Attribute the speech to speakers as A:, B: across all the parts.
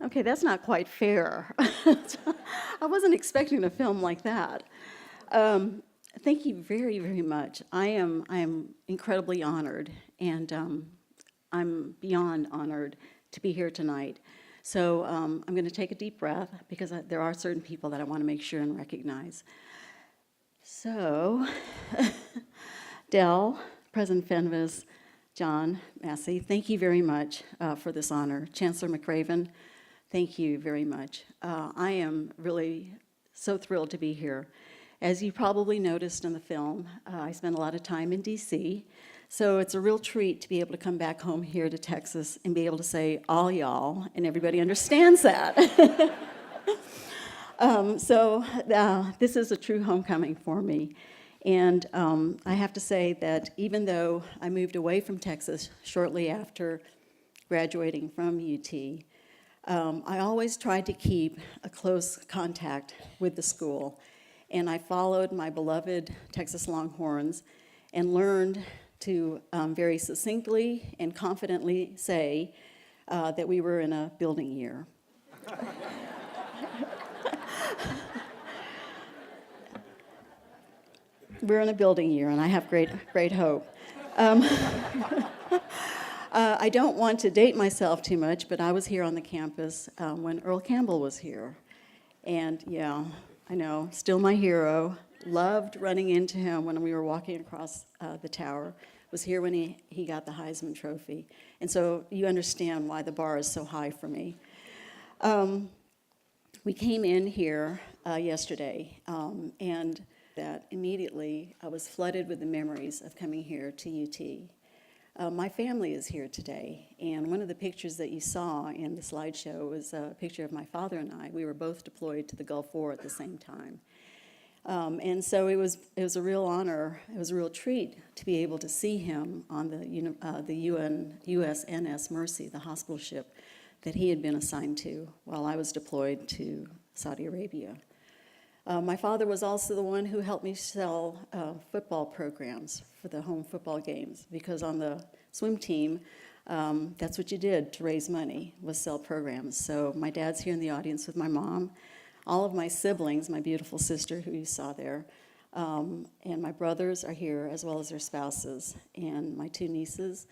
A: Okay, that's not quite fair. I wasn't expecting a film like that. Thank you very, very much. I am incredibly honored, and I'm beyond honored to be here tonight. So I'm going to take a deep breath because there are certain people that I want to make sure and recognize. So, Dell, President Fenves, John Massey, thank you very much for this honor. Chancellor McRaven, thank you very much. I am really so thrilled to be here. As you probably noticed in the film, I spent a lot of time in D.C., so it's a real treat to be able to come back home here to Texas and be able to say, all y'all, and everybody understands that. This is a true homecoming for me. And I have to say that even though I moved away from Texas shortly after graduating from UT, I always tried to keep a close contact with the school. And I followed my beloved Texas Longhorns and learned to very succinctly and confidently say that we were in a building year. We're in a building year, and I have great hope. I don't want to date myself too much, but I was here on the campus when Earl Campbell was here. And yeah, I know, still my hero. Loved running into him when we were walking across the tower. Was here when he got the Heisman Trophy. And so you understand why the bar is so high for me. We came in here yesterday, and that immediately I was flooded with the memories of coming here to UT. My family is here today, and one of the pictures that you saw in the slideshow was a picture of my father and I. We were both deployed to the Gulf War at the same time. And so it was a real honor, it was a real treat to be able to see him on the USNS Mercy, the hospital ship that he had been assigned to while I was deployed to Saudi Arabia. My father was also the one who helped me sell football programs for the home football games, because on the swim team, that's what you did to raise money, was sell programs. So my dad's here in the audience with my mom, all of my siblings, my beautiful sister who you saw there, and my brothers are here as well as their spouses, and my two nieces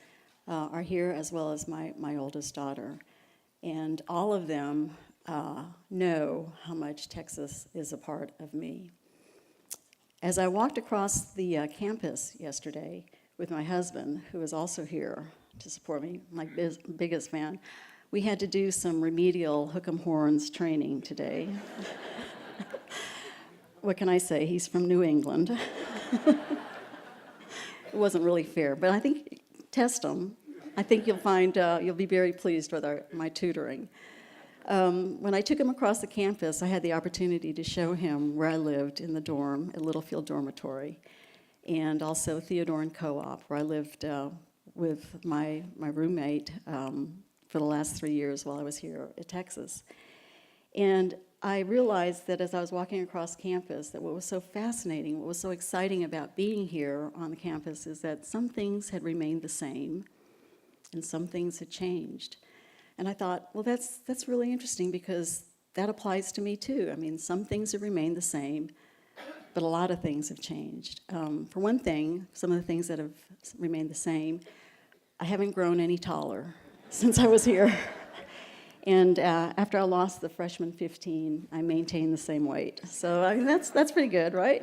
A: are here as well as my oldest daughter. And all of them know how much Texas is a part of me. As I walked across the campus yesterday with my husband, who is also here to support me, my biggest fan, we had to do some remedial hook 'em horns training today. What can I say? He's from New England. It wasn't really fair, but I think, test him. I think you'll find, you'll be very pleased with my tutoring. When I took him across the campus, I had the opportunity to show him where I lived in the dorm at Littlefield Dormitory, and also Theodore and Co-op, where I lived with my roommate for the last 3 years while I was here at Texas. And I realized that as I was walking across campus, that what was so fascinating, what was so exciting about being here on the campus is that some things had remained the same and some things had changed. And I thought, well, that's really interesting because that applies to me too. I mean, some things have remained the same, but a lot of things have changed. For one thing, some of the things that have remained the same, I haven't grown any taller since I was here. And after I lost the freshman 15, I maintained the same weight. So I mean, that's pretty good, right?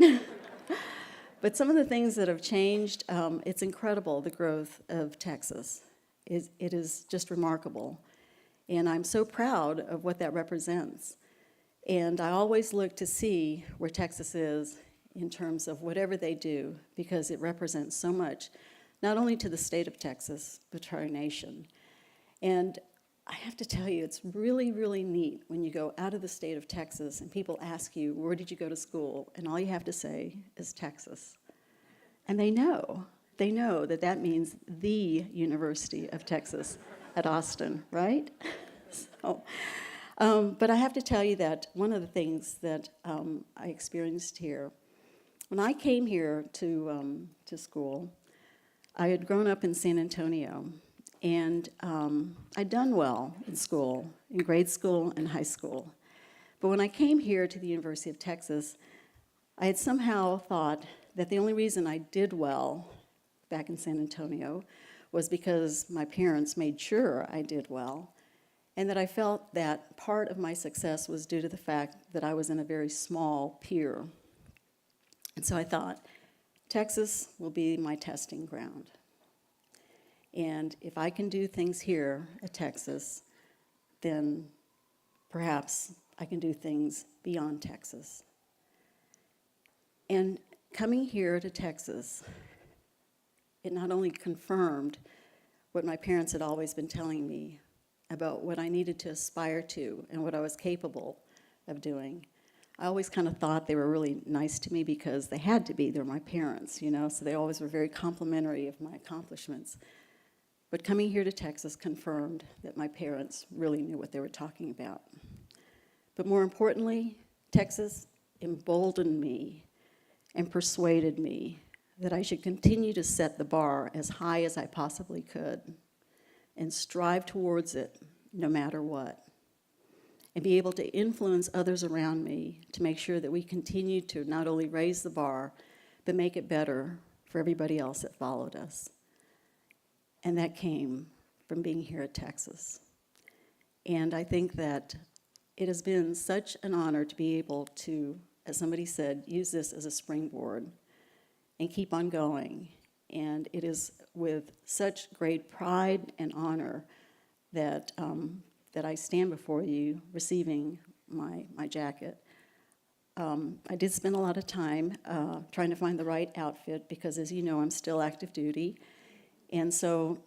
A: But some of the things that have changed, it's incredible, the growth of Texas. It is just remarkable. And I'm so proud of what that represents. And I always look to see where Texas is in terms of whatever they do, because it represents so much, not only to the state of Texas, but to our nation. And I have to tell you, it's really, really neat when you go out of the state of Texas and people ask you, where did you go to school? And all you have to say is Texas. And they know that that means the University of Texas at Austin, right? So, but I have to tell you that one of the things that I experienced here, when I came here to school, I had grown up in San Antonio, And I'd done well in school, in grade school and high school. But when I came here to the University of Texas, I had somehow thought that the only reason I did well back in San Antonio was because my parents made sure I did well, and that I felt that part of my success was due to the fact that I was in a very small peer. And so I thought, Texas will be my testing ground. And if I can do things here at Texas, then perhaps I can do things beyond Texas. And coming here to Texas, it not only confirmed what my parents had always been telling me about what I needed to aspire to and what I was capable of doing. I always kind of thought they were really nice to me because they had to be. They're my parents, you know, so they always were very complimentary of my accomplishments. But coming here to Texas confirmed that my parents really knew what they were talking about. But more importantly, Texas emboldened me and persuaded me that I should continue to set the bar as high as I possibly could and strive towards it no matter what, and be able to influence others around me to make sure that we continue to not only raise the bar, but make it better for everybody else that followed us. And that came from being here at Texas. And I think that it has been such an honor to be able to, as somebody said, use this as a springboard and keep on going. And it is with such great pride and honor that, that I stand before you receiving my jacket. I did spend a lot of time trying to find the right outfit because, as you know, I'm still active duty. And so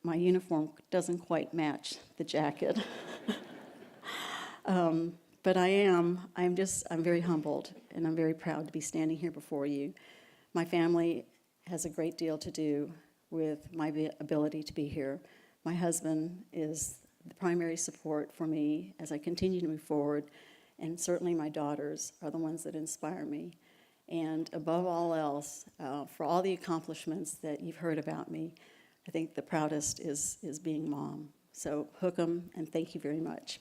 A: my uniform doesn't quite match the jacket. But I'm very humbled, and I'm very proud to be standing here before you. My family has a great deal to do with my ability to be here. My husband is the primary support for me as I continue to move forward, and certainly my daughters are the ones that inspire me. And above all else, for all the accomplishments that you've heard about me, I think the proudest is being mom. So hook 'em, and thank you very much.